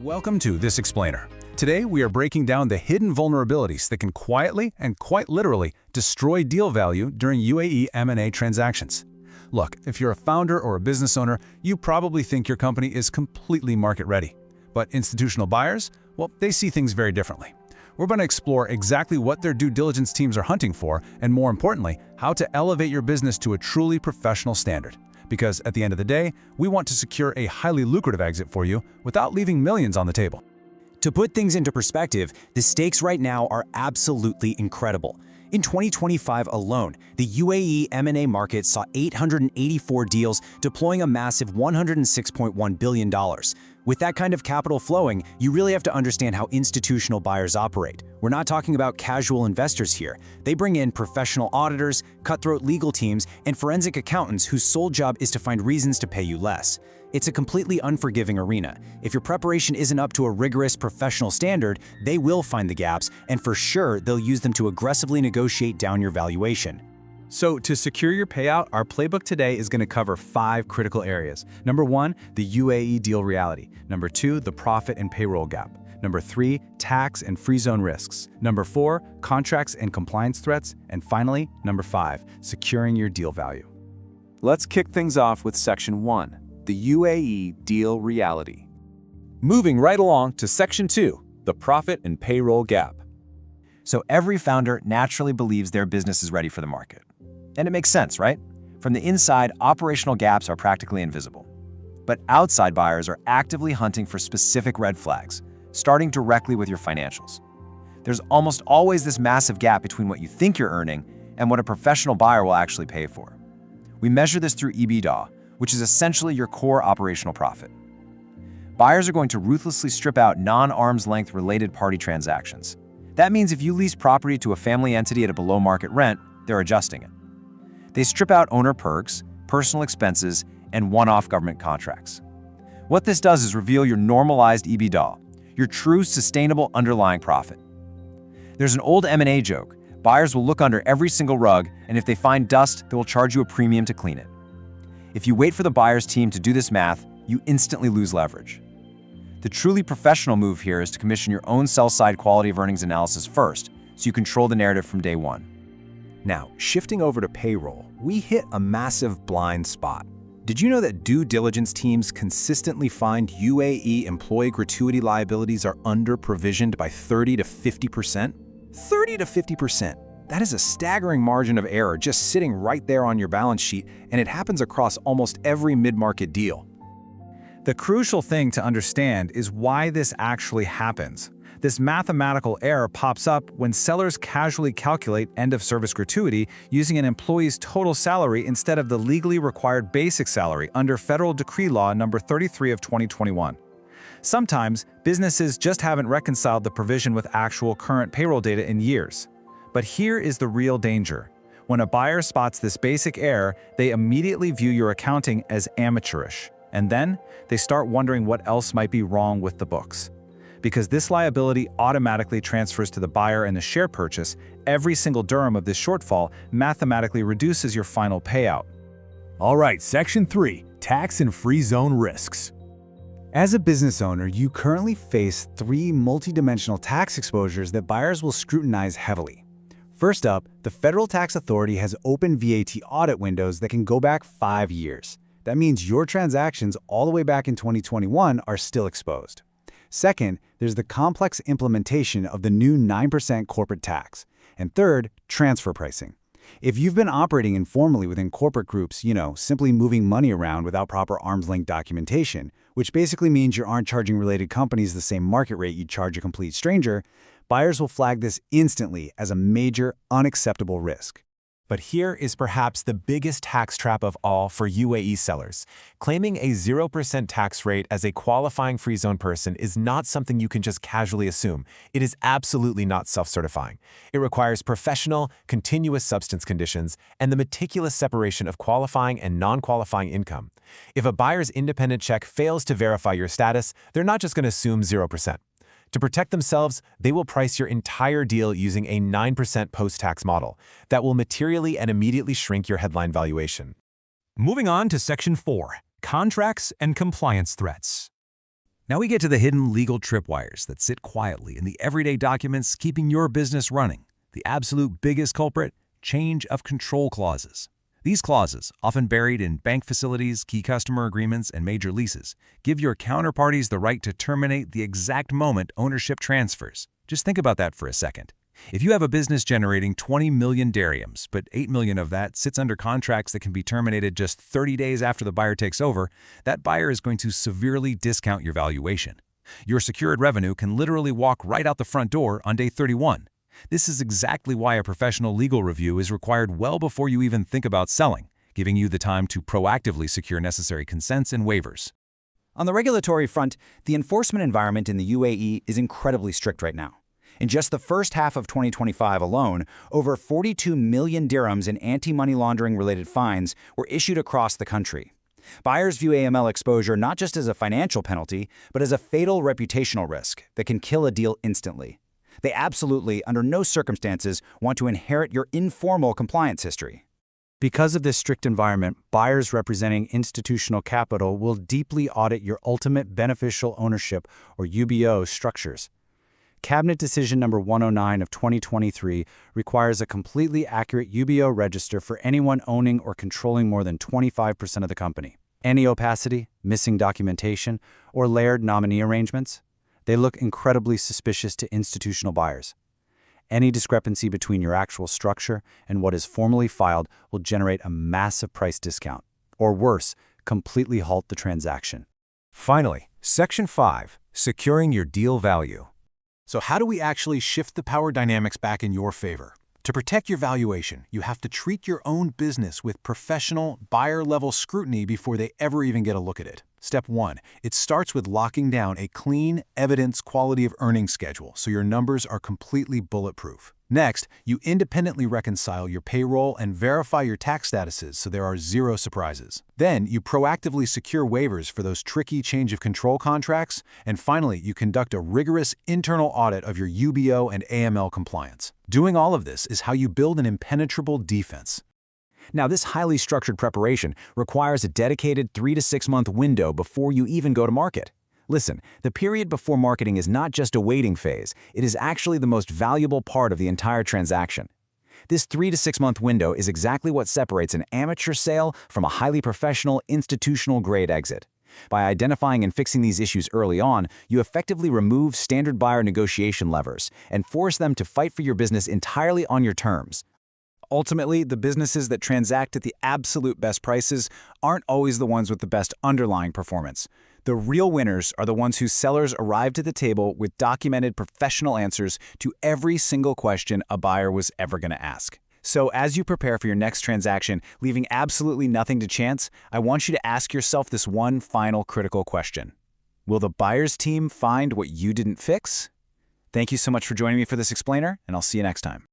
Welcome to This Explainer. Today we are breaking down the hidden vulnerabilities that can quietly and quite literally destroy deal value during UAE M&A transactions. Look, if you're a founder or a business owner, you probably think your company is completely market ready. But institutional buyers, well, they see things very differently. We're going to explore exactly what their due diligence teams are hunting for, and more importantly, how to elevate your business to a truly professional standard. Because at the end of the day, we want to secure a highly lucrative exit for you without leaving millions on the table. To put things into perspective, the stakes right now are absolutely incredible. In 2025 alone, the UAE M&A market saw 884 deals deploying a massive $106.1 billion. With that kind of capital flowing, you really have to understand how institutional buyers operate. We're not talking about casual investors here. They bring in professional auditors, cutthroat legal teams, and forensic accountants whose sole job is to find reasons to pay you less. It's a completely unforgiving arena. If your preparation isn't up to a rigorous professional standard, they will find the gaps, and for sure, they'll use them to aggressively negotiate down your valuation. So to secure your payout, our playbook today is going to cover 5 critical areas. Number 1, the UAE deal reality. Number 2, the profit and payroll gap. Number 3, tax and free zone risks. Number 4, contracts and compliance threats. And finally, number 5, securing your deal value. Let's kick things off with Section 1, the UAE deal reality. Moving right along to Section 2, the profit and payroll gap. So every founder naturally believes their business is ready for the market. And it makes sense, right? From the inside, operational gaps are practically invisible. But outside buyers are actively hunting for specific red flags, starting directly with your financials. There's almost always this massive gap between what you think you're earning and what a professional buyer will actually pay for. We measure this through EBITDA, which is essentially your core operational profit. Buyers are going to ruthlessly strip out non-arm's length related party transactions. That means if you lease property to a family entity at a below market rent, they're adjusting it. They strip out owner perks, personal expenses, and one-off government contracts. What this does is reveal your normalized EBITDA, your true sustainable underlying profit. There's an old M&A joke. Buyers will look under every single rug, and if they find dust, they will charge you a premium to clean it. If you wait for the buyer's team to do this math, you instantly lose leverage. The truly professional move here is to commission your own sell-side quality of earnings analysis first, so you control the narrative from day one. Now, shifting over to payroll, we hit a massive blind spot. Did you know that due diligence teams consistently find UAE employee gratuity liabilities are under-provisioned by 30 to 50%? 30 to 50%. That is a staggering margin of error just sitting right there on your balance sheet, and it happens across almost every mid-market deal. The crucial thing to understand is why this actually happens. This mathematical error pops up when sellers casually calculate end-of-service gratuity using an employee's total salary instead of the legally required basic salary under Federal Decree Law No. 33 of 2021. Sometimes, businesses just haven't reconciled the provision with actual current payroll data in years. But here is the real danger. When a buyer spots this basic error, they immediately view your accounting as amateurish. And then, they start wondering what else might be wrong with the books. Because this liability automatically transfers to the buyer in the share purchase, every single dirham of this shortfall mathematically reduces your final payout. All right, Section 3, tax and free zone risks. As a business owner, you currently face 3 multidimensional tax exposures that buyers will scrutinize heavily. First up, the Federal Tax Authority has open VAT audit windows that can go back 5 years. That means your transactions all the way back in 2021 are still exposed. Second, there's the complex implementation of the new 9% corporate tax. And third, transfer pricing. If you've been operating informally within corporate groups, simply moving money around without proper arm's length documentation, which basically means you aren't charging related companies the same market rate you'd charge a complete stranger, buyers will flag this instantly as a major, unacceptable risk. But here is perhaps the biggest tax trap of all for UAE sellers. Claiming a 0% tax rate as a qualifying free zone person is not something you can just casually assume. It is absolutely not self-certifying. It requires professional, continuous substance conditions and the meticulous separation of qualifying and non-qualifying income. If a buyer's independent check fails to verify your status, they're not just going to assume 0%. To protect themselves, they will price your entire deal using a 9% post-tax model that will materially and immediately shrink your headline valuation. Moving on to Section 4, contracts and compliance threats. Now we get to the hidden legal tripwires that sit quietly in the everyday documents keeping your business running. The absolute biggest culprit: change of control clauses. These clauses, often buried in bank facilities, key customer agreements, and major leases, give your counterparties the right to terminate the exact moment ownership transfers. Just think about that for a second. If you have a business generating 20 million dariums, but 8 million of that sits under contracts that can be terminated just 30 days after the buyer takes over, that buyer is going to severely discount your valuation. Your secured revenue can literally walk right out the front door on day 31. This is exactly why a professional legal review is required well before you even think about selling, giving you the time to proactively secure necessary consents and waivers. On the regulatory front, the enforcement environment in the UAE is incredibly strict right now. In just the first half of 2025 alone, over 42 million dirhams in anti-money laundering-related fines were issued across the country. Buyers view AML exposure not just as a financial penalty, but as a fatal reputational risk that can kill a deal instantly. They absolutely, under no circumstances, want to inherit your informal compliance history. Because of this strict environment, buyers representing institutional capital will deeply audit your ultimate beneficial ownership, or UBO, structures. Cabinet Decision Number 109 of 2023 requires a completely accurate UBO register for anyone owning or controlling more than 25% of the company. Any opacity, missing documentation, or layered nominee arrangements, they look incredibly suspicious to institutional buyers. Any discrepancy between your actual structure and what is formally filed will generate a massive price discount, or worse, completely halt the transaction. Finally, Section 5, securing your deal value. So how do we actually shift the power dynamics back in your favor? To protect your valuation, you have to treat your own business with professional, buyer-level scrutiny before they ever even get a look at it. Step 1. It starts with locking down a clean, evidence quality of earnings schedule so your numbers are completely bulletproof. Next, you independently reconcile your payroll and verify your tax statuses so there are zero surprises. Then, you proactively secure waivers for those tricky change of control contracts. And finally, you conduct a rigorous internal audit of your UBO and AML compliance. Doing all of this is how you build an impenetrable defense. Now, this highly structured preparation requires a dedicated 3 to 6 month window before you even go to market. Listen, the period before marketing is not just a waiting phase, it is actually the most valuable part of the entire transaction. This 3 to 6 month window is exactly what separates an amateur sale from a highly professional, institutional-grade exit. By identifying and fixing these issues early on, you effectively remove standard buyer negotiation levers and force them to fight for your business entirely on your terms. Ultimately, the businesses that transact at the absolute best prices aren't always the ones with the best underlying performance. The real winners are the ones whose sellers arrived at the table with documented professional answers to every single question a buyer was ever going to ask. So as you prepare for your next transaction, leaving absolutely nothing to chance, I want you to ask yourself this one final critical question. Will the buyer's team find what you didn't fix? Thank you so much for joining me for this explainer, and I'll see you next time.